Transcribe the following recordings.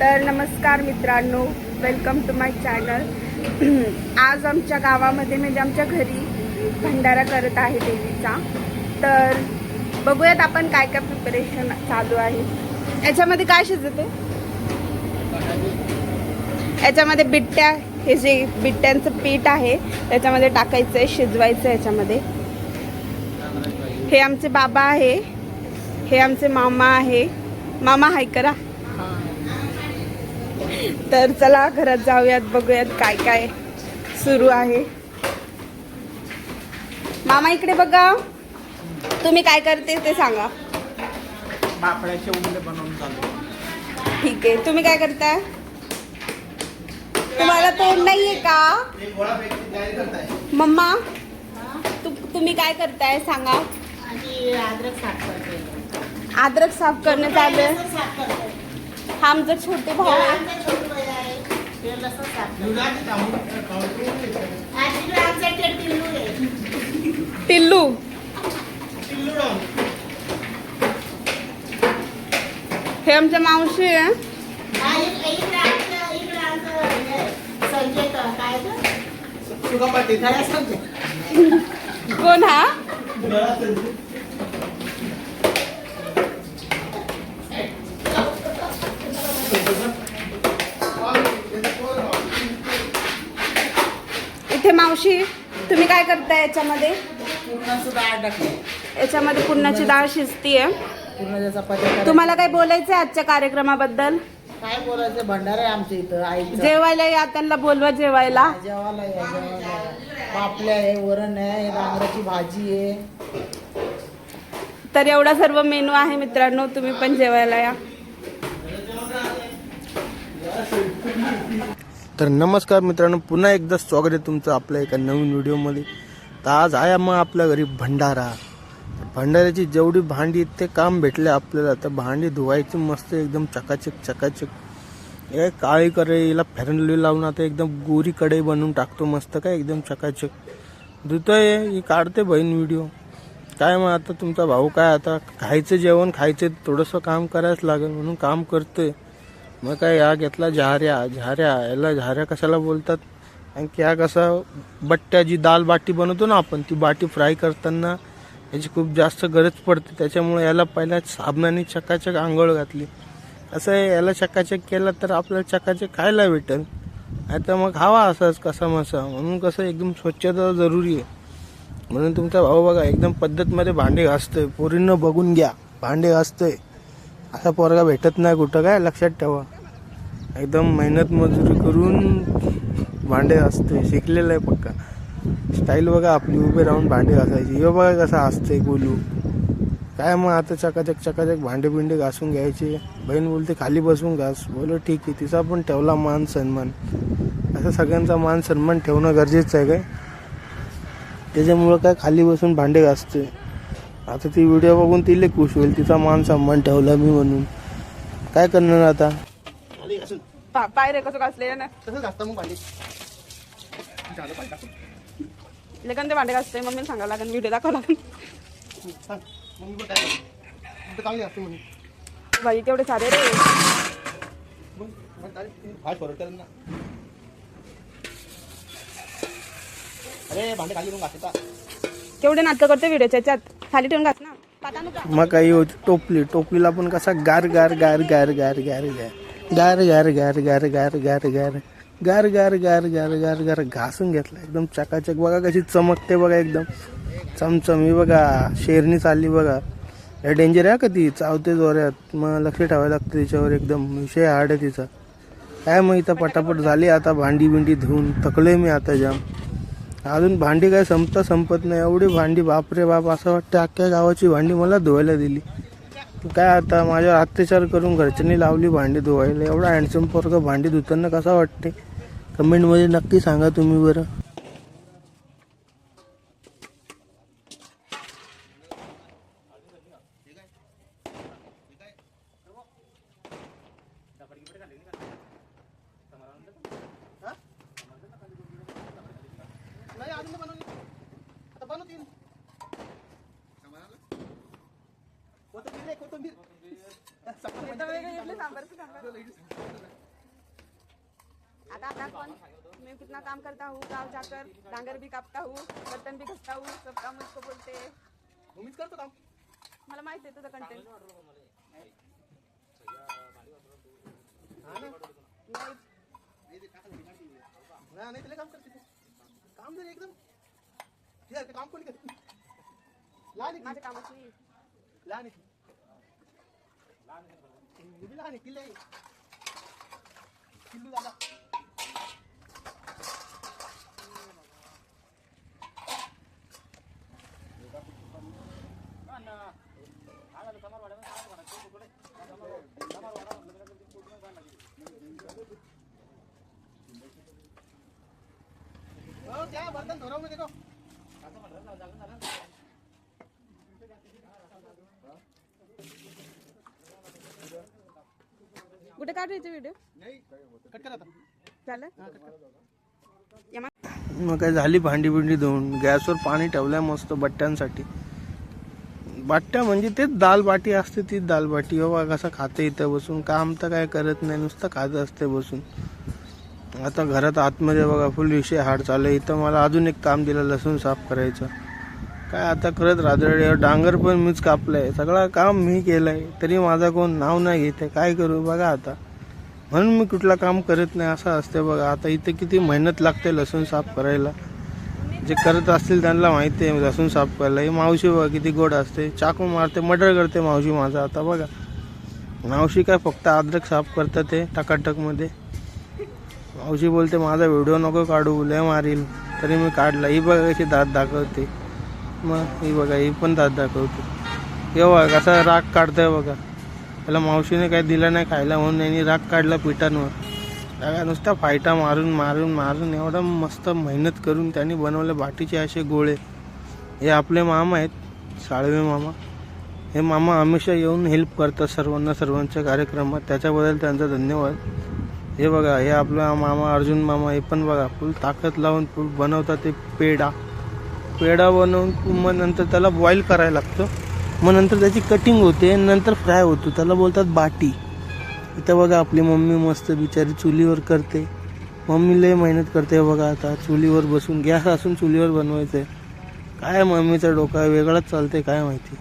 तर नमस्कार मित्रांनो, वेलकम टू माय चॅनल। आज आमच्या गावामध्ये म्हणजे आमच्या घरी भंडारा करत आहे देवीचा। तर बघूयात आपण काय काय प्रिपरेशन चालू आहे। याच्यामध्ये काय शिजते? याच्यामध्ये बिट्ट्या, हे जे बिट्ट्यांचं पीठ आहे त्याच्यामध्ये टाकायचं आहे, शिजवायचं आहे याच्यामध्ये। हे आमचे बाबा आहे, हे आमचे मामा आहे। मामा हाय करा। तर चला घरात जाऊयात, बघूयात काय काय सुरू आहे। मामा इकडे बघा, तुम्ही काय करते ते सांगा। पापड्याचे उंडे बनवून चालू। ठीक आहे, तुम्ही काय करताय? तुम्हाला तोंड नाहीये का मम्मा? तुम्ही काय करताय सांगा। अद्रक साफ करते। अद्रक साफ करणे चालू आहे। हा आमचा छोटे भाऊ आहे। टिल्लू हे आमच्या मावशी आहे। कोण हा? इथे मावशी, तुम्ही काय करताय याच्यामध्ये? पूर्णाची डाळ टाकली। याच्यामध्ये पूर्णाची डाळ शिजतीये। पूर्णाच्या चपात्या। तुम्हाला काय बोलायचं आहे आजच्या कार्यक्रमाबद्दल? काय बोलायचं, भंडारा आहे आमच्या इथं आईचं। जेवायला या, त्यांना बोलवा जेवायला। जेवायला या, जेवायला या। पापल्या आहे, वरण आहे, डांगराची भाजी आहे। तर एवढा सर्व मेनू आहे मित्रांनो, तुम्ही पण जेवायला या। तर नमस्कार मित्रांनो, पुन्हा एकदा स्वागत आहे तुमचं आपल्या एका नवीन व्हिडिओमध्ये। तर आज आहे मग आपल्या घरी भंडारा। भंडाऱ्याची जेवढी भांडी ते काम भेटले आपल्याला, तर भांडी धुवायची मस्त एकदम चकाचक चकाचक। हे काळी कढईला फेरनली लावून आता एकदम गोरी कढई बनवून टाकतो मस्त, काय एकदम चकाचक धुतोय। ही काढते बहीण व्हिडिओ। काय मग आता तुमचा भाऊ काय, आता खायचं जेवण खायचं, थोडंसं काम करायच लागेल म्हणून काम करतोय। मग काय या घेतला झाऱ्या। याला झाऱ्या कशाला बोलतात? कारण की हा कसा बट्ट्या जी दाल बाटी बनवतो ना आपण, ती बाटी फ्राय करताना याची खूप जास्त गरज पडते। त्याच्यामुळे याला पहिल्या साबणाने चकाचक आंघोळ घातली। असं आहे, याला चकाचक केलं तर आपल्याला चकाचक खायला भेटेल। आता मग खावा असंच कसा मसा, म्हणून कसं एकदम स्वच्छता जरुरी आहे। म्हणून तुमचा भाऊ बघा एकदम पद्धतमध्ये भांडे घासतोय। पोरींना बघून घ्या, भांडे घासतोय। असा पोरगा भेटत नाही कुठं, काय लक्षात ठेवा। एकदम मेहनत मजुरी करून भांडे घासतोय, शिकलेलं आहे पक्का। स्टाईल बघा आपली, उभे राहून भांडे घासायची। हे बघा कसं असतंय गोलू। काय मग आता चकाचक भांडे बिंडे घासून घ्यायचे। बहीण बोलते खाली बसून घास, बोलो ठीक आहे। तिचा पण ठेवला मान सन्मान। असं सगळ्यांचा मान सन्मान ठेवणं गरजेचं आहे काय, त्याच्यामुळं काय खाली बसून भांडे घासतोय। आता ती व्हिडिओ बघून ती लई खुश होईल, तिचा मान सन्मान ठेवला मी म्हणून। काय करणार आता? पाय रे कसं घासले ना, लेकन ते भांडे घासते। मम्मीला सांगावं लागेल, व्हिडिओ दाखवा लागेल। बाई तेवढे सारे रे। केवढे नाटकं करते व्हिडिओच्या याच्यात, खाली ठेवून घास ना पाता नुका। मग काही होती टोपली, टोपलीला पण कसा गार गार गार गार गार गार गार गार गार गार गार गार गार गार गार गार गार गार गार घासून घेतला एकदम चकाचक। बघा कशी चमकते बघा, एकदम चमचमी बघा। शेरणी चालली बघा, या डेंजर आहे का ती, चावते जोऱ्यात। मग लक्ष ठेवायला लागतं तिच्यावर, एकदम विषय हार्ड आहे तिचा। काय मग इथं पटापट झाली आता भांडी बिंडी धुवून थकले मी आता जाम। अजून भांडी काय संपत नाही, एवढी भांडी बापरे बाप। असं वाटतं अख्ख्या गावाची भांडी मला धुवायला दिली। काय आता माझ्यावर अत्याचार करून घरच्यांनी लावली भांडी धुवायला। एवढा हँडसम पोरगा भांडी धुताना कसा वाटते, कमेंटमध्ये नक्की सांगा तुम्ही बरं। आता कौन मैं कितना काम करता हूँ, गाँव जाकर डांगर भी कापता हूँ, बर्तन भी घसता हूँ, सब काम मुझको बोलते हैं. मीच करतो काम. मला माहिती आहे तुझं कंटेंट. नाही तिला काम करते काम जर एकदम ते काम कोणी करते. लहान आहे माझ्या कामाची नाही. लहान आहे लहान आहे किल्ले किल्लू दादा. क्या बर्तन धो रहा हूँ मैं देखो. कुठे काढायचे व्हिडिओ नाही कट करा आता. झालं. मग काय झाली भांडी बिंडी धुवून गॅसवर पाणी ठेवलंय मस्त बट्ट्यांसाठी. बाट्या म्हणजे तेच दाल बाटी असते ती दाल बाटी. बाबा कसं खाते इथं बसून काम तर काय करत नाही नुसतं खात असते बसून. आता घरात आतमध्ये बघा फुल विषय हाड चालू आहे. इथं मला अजून एक काम दिलं लसूण साफ करायचं. काय आता करत राहते. डांगर पण मीच कापलंय सगळं काम मी केलंय तरी माझा कोण नाव नाही घेते. काय करू बघा आता म्हणून मी कुठलं काम करत नाही असं असते बघा. आता इथे किती मेहनत लागते लसूण साफ करायला. जे करत असतील त्यांना माहिती आहे लसूण साफ करायला. ही मावशी बघा किती गोड असते. चाकू मारते मर्डर करते मावशी माझा. आता बघा मावशी काय फक्त अद्रक साफ करतात ते टकाटकमध्ये. मावशी बोलते माझा व्हिडिओ नको काढू लय मारील तरी मी काढला. ही बघा कशी दात दाखवते. मग ही बघा ही पण दात दाखवते. हे बघा कसा राग काढतोय बघा. त्याला मावशीने काय दिलं नाही खायला म्हणून यांनी राग काढला पिठांवर. काय नुसत्या फायटा मारून मारून मारून एवढं मस्त मेहनत करून त्यांनी बनवले बाटीचे असे गोळे. हे आपले मामा आहेत साळवे मामा. हे मामा हमेशा येऊन हेल्प करतात सर्वांच्या कार्यक्रमात. त्याच्याबद्दल त्यांचा धन्यवाद. हे बघा हे आपला मामा अर्जुन मामा हे पण बघा फुल ताकद लावून फुल बनवतात ते पेढा बनवून मग नंतर त्याला बॉईल करायला लागतं. मग नंतर त्याची कटिंग होते नंतर फ्राय होतो त्याला बोलतात बाटी. इथं बघा आपली मम्मी मस्त बिचारी चुलीवर करते. मम्मी लय मेहनत करते बघा. आता चुलीवर बसून गॅस असून चुलीवर बनवायचं आहे. काय मम्मीचा डोका वेगळाच चालते काय माहिती.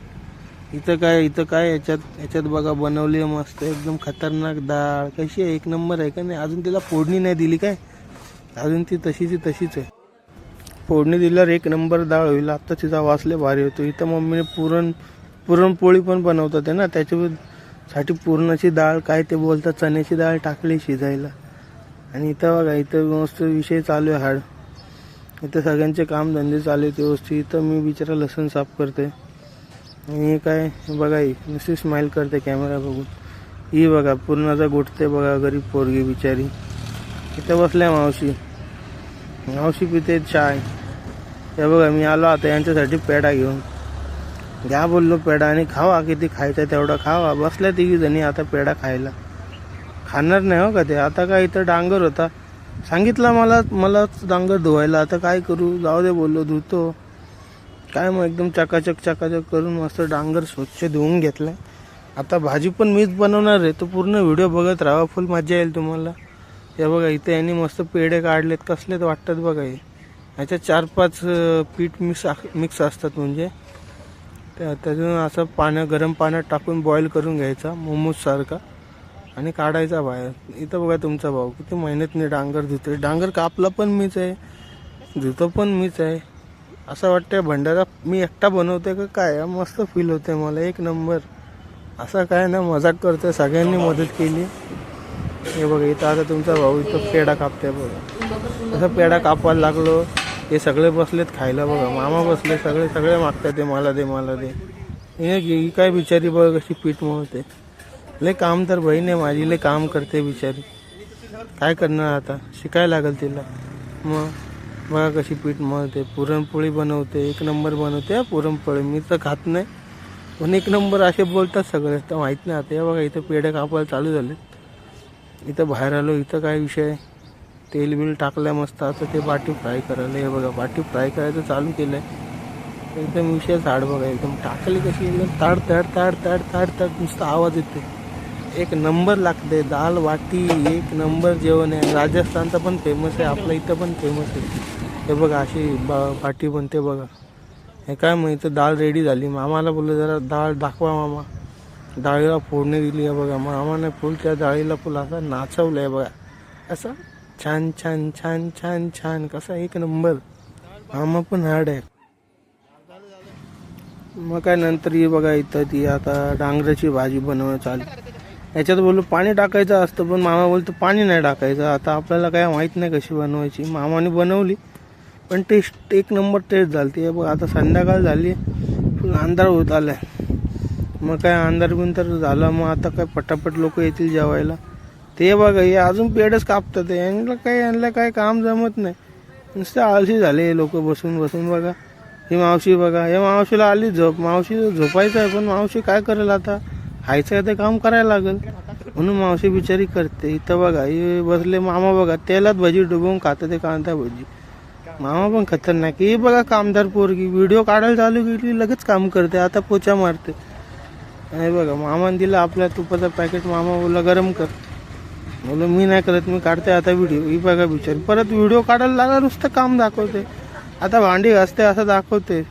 इथं काय याच्यात बघा बनवली मस्त एकदम खतरनाक डाळ. कशी आहे एक नंबर आहे का नाही. अजून तिला फोडणी नाही दिली काय अजून ती तशीच आहे. फोडणी दिल्यावर एक नंबर डाळ होईल. आता तिचा वासले भारी होतो. इथं मम्मीने पुरणपोळी पण बनवतात आहे ना त्याच्यासाठी पुरणाची डाळ काय ते बोलतात चण्याची डाळ टाकली शिजायला. आणि इथं बघा इथं मस्त विषय चालू आहे हाड. इथं सगळ्यांचे काम धंदे चालू आहेत व्यवस्थित. इथं मी बिचारा लसूण साफ करते. आणि काय बघा ही नुसती स्माईल करते कॅमेरा बघून. ही बघा पुरणाचा गोठते बघा गरीब पोरगी बिचारी. इथं बसल्या मावशी पिते चाय. हे बघा मी आलो आता यांच्यासाठी पेढा घेऊन. घ्या बोललो पेढा आणि खावा किती खायचं तेवढा खावा. बसल्या तिघी जणी आता पेढा खायला. खाणार नाही हो का ते. आता काय इथं डांगर होता सांगितलं मला डांगर धुवायला. आता काय करू जाऊ दे बोललो धुतो. काय मग एकदम चकाचक करून मस्त डांगर स्वच्छ धुवून घेतलाय. आता भाजी पण मीच बनवणार आहे. तो पूर्ण व्हिडिओ बघत राहा फुल मजा येईल तुम्हाला. हे बघा इथे यांनी मस्त पेढे काढलेत कसलेच वाटतात बघा. हे ह्याच्यात 4-5 पीठ मिक्स असतात म्हणजे त्यातून असं गरम पाण्यात टाकून बॉईल करून घ्यायचा मोमोज सारखा आणि काढायचा बाहेर. इथं बघा तुमचा भाऊ किती मेहनतने डांगर धुतोय. डांगर कापला पण मीच आहे धुतो पण मीच आहे. असं वाटतंय भंडारा मी एकटा बनवतोय का काय. मस्त फील होते मला एक नंबर. असं काय ना मजाक करतोय सगळ्यांनी मदत केली. हे बघा इथं आता तुमचा भाऊ इथं पेढा कापते बघा. असं पेढा कापायला लागलो. हे सगळे बसलेत खायला बघा. मामा बसले सगळे मागतात ते मला दे. ही काय बिचारी बघा कशी पीठ मळते. लय काम तर बहीण आहे माझी लय काम करते बिचारी. काय करणार आता शिकायला लागेल तिला. मग बघा कशी पीठ मळते. पुरणपोळी बनवते एक नंबर बनवते. पुरणपोळी मी तर खात नाही पण एक नंबर असे बोलतात सगळे तर माहीत नाही. आता हे बघा इथं पेढे कापायला चालू झाले. इथं बाहेर आलो. इथं काय विषय तेल बिल टाकलं मस्त. आता ते बाटी फ्राय करायला. हे बघा बाटी फ्राय करायचं चालू केलं आहे. एकदम विषय झाड बघा, एकदम टाकली कशी एकदम ताड ताड ताड ताड ताड ताड नुसता आवाज येते. एक नंबर लागते. दाल वाटी एक नंबर जेवण आहे. राजस्थानचं पण फेमस आहे, आपल्या इथं पण फेमस आहे. हे बघा अशी वाटी बनते बघा. हे काय माहिती डाळ रेडी झाली. मामाला बोललं जरा डाळ दाखवा मामा. डाळीला फोडणी दिली आहे बघा. मामाने फुल त्या डाळीला फुल असं नाचवलं आहे बघा. असं छान छान छान छान छान कसा एक नंबर. मामा पण हार्ड आहे. मग काय नंतर ही बघा इथं ती आता डांगराची भाजी बनवणं चालू. याच्यात बोललो पाणी टाकायचं असतं, पण मामा बोलतो पाणी नाही टाकायचं. आता आपल्याला काय माहीत नाही कशी बनवायची. मामाने बनवली पण टेस्ट एक नंबर टेस्ट झाली. ते बघ आता संध्याकाळ झाली, फुल अंधार होत आलाय. मग काय अंधार बिंधार झाला. मग आता काय पटापट लोक येतील जेवायला. ते बघा हे अजून पेडच कापतात. यांना काय काम जमत नाही. नुसतं आळशी झाले हे लोक बसून बसून. बघा ही मावशी बघा, या मावशीला आली झोप. मावशी झोपायचं आहे, पण मावशी काय करेल आता. खायचं आहे ते काम करायला लागेल, म्हणून मावशी बिचारी करते. इथं बघा हे बसले मामा बघा, तेलात भजी डुबवून खातं ते कांदा भजी. मामा पण खतरनाक. ही बघा कामदार पोरगी व्हिडिओ काढायला चालू केली लगेच काम करते. आता पोचा मारते. हे बघा मामाने दिलं आपल्या तुपाचं पॅकेट. मामा बोलला गरम कर. बोललो मी नाही करत, मी काढते आता व्हिडिओ. ही बघा बिचारी परत व्हिडिओ काढायला लागला. नुसतं काम दाखवते. आता भांडी घासते असं दाखवते.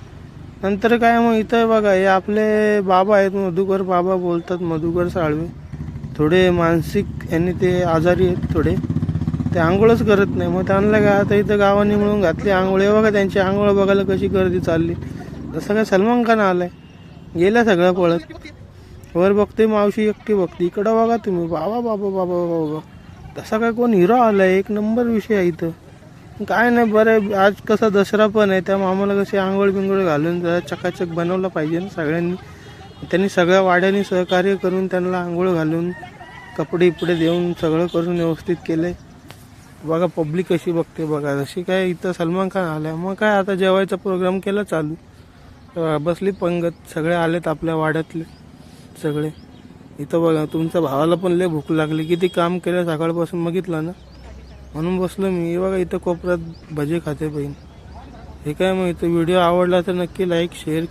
नंतर काय मग इथं बघा हे आपले बाबा आहेत, मधुकर बाबा बोलतात, मधुकर साळवे. थोडे मानसिक यांनी ते आजारी आहेत थोडे. ते आंघोळच करत नाही. मग त्यांना काय आता इथं गावाने मिळून घातली आंघोळ. हे बघा त्यांची आंघोळ बघायला कशी गर्दी चालली. जसं काय सलमान खान आलाय. गेला सगळं पळत. वर बघते मावशी एकटी बघते. इकडं बघा तुम्ही बाबा बाबा बाबा बाबा. तसा काय कोण हिरो आलाय. एक नंबर विषय आहे इथं. काय नाही बरं. आज कसा दसरा पण आहे, त्या मामाला कशी आंघोळ बिंगोळ घालून जरा चकाचक बनवलं पाहिजे ना सगळ्यांनी. त्यांनी सगळ्या वाड्यांनी सहकार्य करून त्यांना आंघोळ घालून कपडे इपडे देऊन सगळं करून व्यवस्थित केलंय. बघा पब्लिक कशी बघते बघा. जशी काय इथं सलमान खान आलाय. मग काय आता जेवायचा प्रोग्राम केला चालू. बसली पंगत. सगळे आलेत आपल्या वाड्यातले सगळे. इथं बघा तुमच्या भावाला पण लय भूक लागली. किती काम केलं सकाळपासून बघितलं ना, म्हणून बसलो मी. बघा इथं कोपऱ्यात भजे खाते बहीण. हे काय मग इथं व्हिडिओ आवडला तर नक्की लाईक शेअर